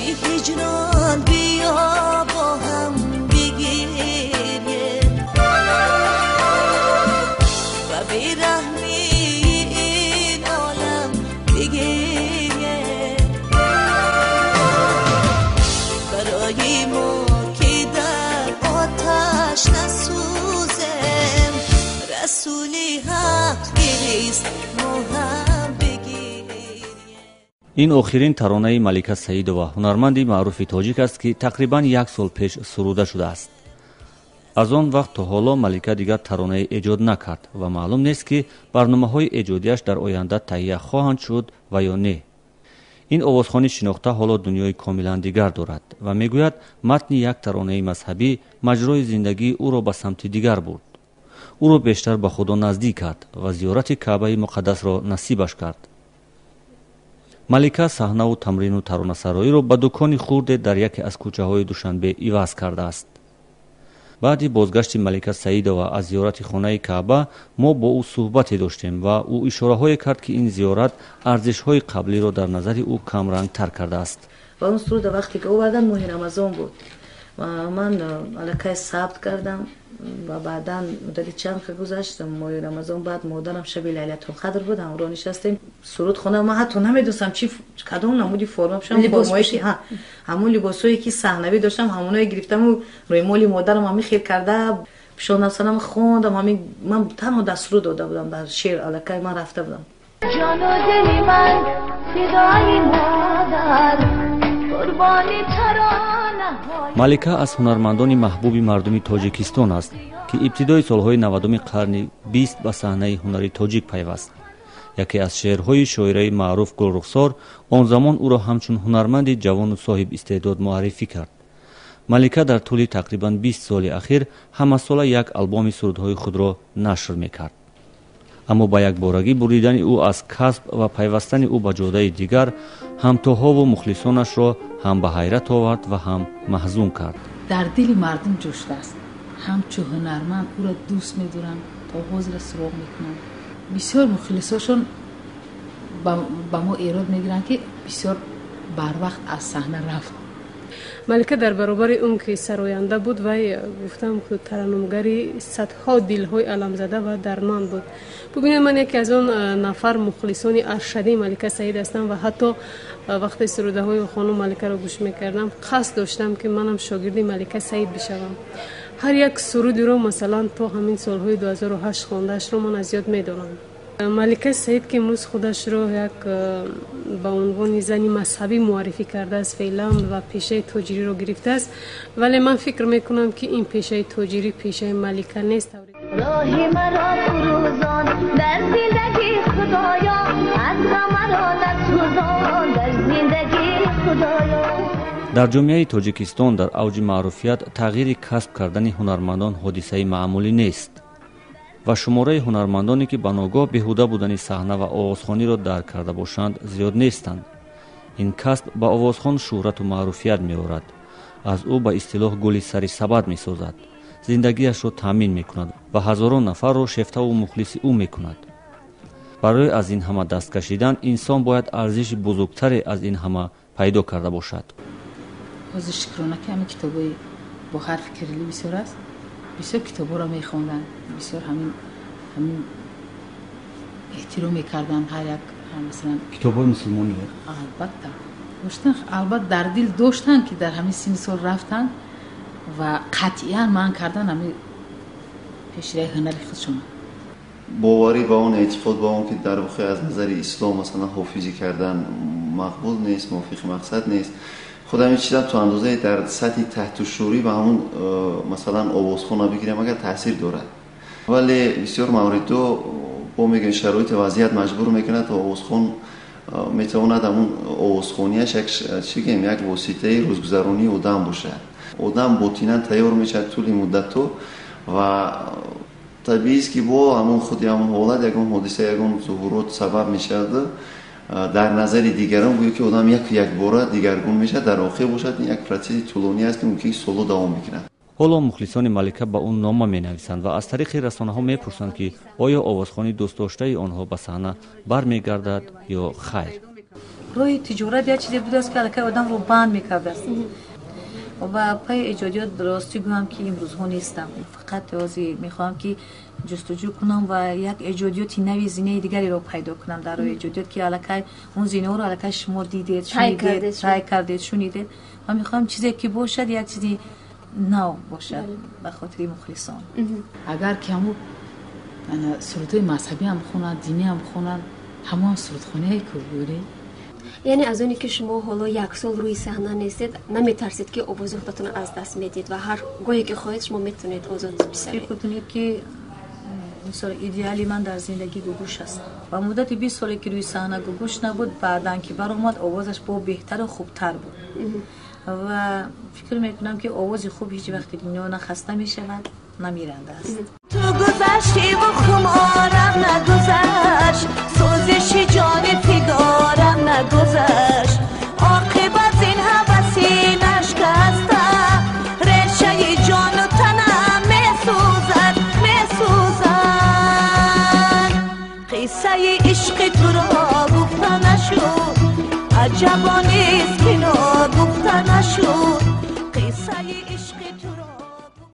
هجران بیا با هم بگیریم و بیرحمی این عالم بگیریم برای ما که در آتش نسوزیم رسولی حق گریست ما هم بگیریم. این آخرین ترانه ملیکا سعیدова هنرمندی معروف تاجیک است که تقریبا یک سال پیش سروده شده است. از آن وقت تا حالا ملیکا دیگر ترانه ایجاد نکرد و معلوم نیست که برنامه‌های ایجادیش در آینده تهیه خواهند شد و یا نه. این آوازخوان شناخته حالا دنیای کاملا دیگر دارد و میگوید متن یک ترانه مذهبی مجرای زندگی او را به سمت دیگر برد. او را بیشتر به خدا نزدیک کرد و زیارت کعبه مقدس را نصیبش کرد. ملیکا صحنه و تمرین و ترانه‌سرایی را به دکانی خرد در یکی از کوچه‌های دوشنبه عوض کرده است. بعد بازگشت ملیکا سعیدова از زیارت خانه کعبه ما با او صحبتی داشتیم و او اشاره‌های کرد که این زیارت ارزش‌های قبلی را در نظر او کم رنگ تر کرده است. و اون سرود وقتی که اومدن ماه رمضان بود و من الکی ثبت کردم و بعدا مدتی چند که گذشت ماه رمضان بعد مادرم شب لیلة القدر بود اون نشستیم سرود خونه ما حتی نمیدونستم چی کدوم نمودی فرم بشم فرمایشی همون لباسایی که صحنوی داشتم همونایی گرفتم و روی مال مادرم همین خیر کرده پیشان سلام خوندم همین من تنها دستور داده بودم در شعر الکی من رفته بودم. جان و دل من صدای مادر قربانی ترانه. ملیکا از هنرمندان محبوب مردم تاجیکستان است که ابتدای سالهای 90 قرن 20 به صحنه هنری تاجیک پیوست. یکی از شعرهای شاعره معروف گلرخسار آن زمان او را همچون هنرمند جوان و صاحب استعداد معرفی کرد. ملیکا در طول تقریبا 20 سال اخیر همه ساله یک آلبوم سرودهای خود را نشر میکرد. اما با یک بارگی بریدن او از کسب و پیوستن او به جاده دیگر همتاها و مخلصانش را هم به حیرت آورد و هم محزون کرد. در دل مردم جوشته است. همچون هنرمند او را دوست می‌دارند تا حاضر سراغ میکنند. بسیار مخلصاشون با ما ایراد میگیرند که بسیار بر وقت از صحنه رفت. ملیکا در برابر اون که سراینده بود و گفتم که ترنمگری صدها دلهای علم زده و درمان بود. ببینید من یکی از اون نفر مخلصان ارشدی ملیکا سعید هستم و حتی وقتی سروده های خانم ملیکا را گوش میکردم قصد داشتم که منم شاگرد ملیکا سعید بشوم. هر یک سرودی رو مثلا تو همین سالهای 2008 خواندهش رو من از یاد میدونم. ملیکا سعید که امروز خودش رو یک با عنوان زنی مذهبی معرفی کرده است فعلا و پیشه تاجری رو گرفته است، ولی من فکر میکنم که این پیشه تاجری پیشه ملیکا نیست. راهی مرا فروزان در زندگی خدایا از مرا نسوزان در زندگی خدایا. در جامعه تاجیکستان در اوج معروفیت تغییر کسب کردن هنرمندان حادثه معمولی نیست و شماره هنرمندانی که به ناگاه بیهوده بودن صحنه و آوازخوانی را درک کرده باشند زیاد نیستند. این کسب به آوازخوان شهرت و معروفیت می‌آورد. از او به اصطلاح گل سر سبد می‌سازد. زندگیش را تامین می‌کند و هزاران نفر را شیفته و مخلص او می‌کند. برای از این همه دست کشیدن انسان باید ارزش بزرگتری از این همه پیدا کرده باشد. حاضر شکرانه که همین کتابای با حرف کریلی بسیار است. بسیار کتابا را می‌خواندن، بسیار همین احترام می‌کردن هر یک مثلا کتابای مسلمانی البته داشتن، البته در دل داشتن که در همین سن سال رفتن و قطعاً من کردن همین پیشروی هنری خودشون. باوری با اون اعتقاد با اون که در واقع از نظر اسلام مثلا حافظی کردن مقبول نیست، موافق مقصد نیست. خودم این چیزا تو اندازه در سطح تحت شعوری و همون مثلا آوازخوان بگیرم اگر تاثیر دارد، ولی بسیار موارد دو با میگن شرایط وضعیت مجبور میکنه تا آوازخوان میتواند همون آوازخوانیش یک واسطه روزگذرانی آدم باشه. آدم باطناً تیار میشه طول مدت تو و طبیعی است که با همون خودی همون حالت یکون حادثه یکون ظهورات سبب میشه در نظر دیگران گویا که آدم یک باره دیگرگون میشه در آخر باشد. این یک پروسه طولانی است که ممکنه سالها دوام میکنه. حالا مخلصان ملیکا با اون نامه می نویسند و از طریق رسانه ها می پرسند که آیا آوازخوانی دوست داشته آنها به صحنه برمیگردد یا خیر. روی تجارت یا چیزی بوده است که الکی آدم رو بند میکرده است و پای ایجادیات درستی گویم که امروز ها نیستم. فقط ازی میخوام که جستجو کنم و یک ایجادیاتی نوی زینه دیگری رو پیدا کنم در روی ایجادیات که الکی اون زینه رو الکی شما دیدید، شنیدید، ترای کردید، شنیدید و میخوام چیزی که باشد یک چیزی نو باشد به خاطر مخلصان. اگر که همون سرودهای مذهبی هم خونن، دینی هم خونن، همون سرودخانه های که بوری. یعنی از اونی که شما حالا یک سال روی صحنه نیستید نمیترسید که آواز خودتون از دست میدید و هر گاهی که خواهید شما میتونید آزاد بسازید؟ خودتون که مثلا ایدئالی من در زندگی گوگوش است و مدت 20 سالی که روی صحنه گوگوش نبود، بعدن که برآمد آوازش با بهتر و خوبتر بود و فکر میکنم که آواز خوب هیچ وقت دنیا نه خسته میشود نه میرنده است. تو گذشتی و خمارم نگذشت، سوزش جان فگارم نگذشت، عاقبت این حوثی نشکستم، رشته جان و تنم میسوزد قصه عشق تو را گفته نشد، عجبا نیست که نا گفته نشد قصه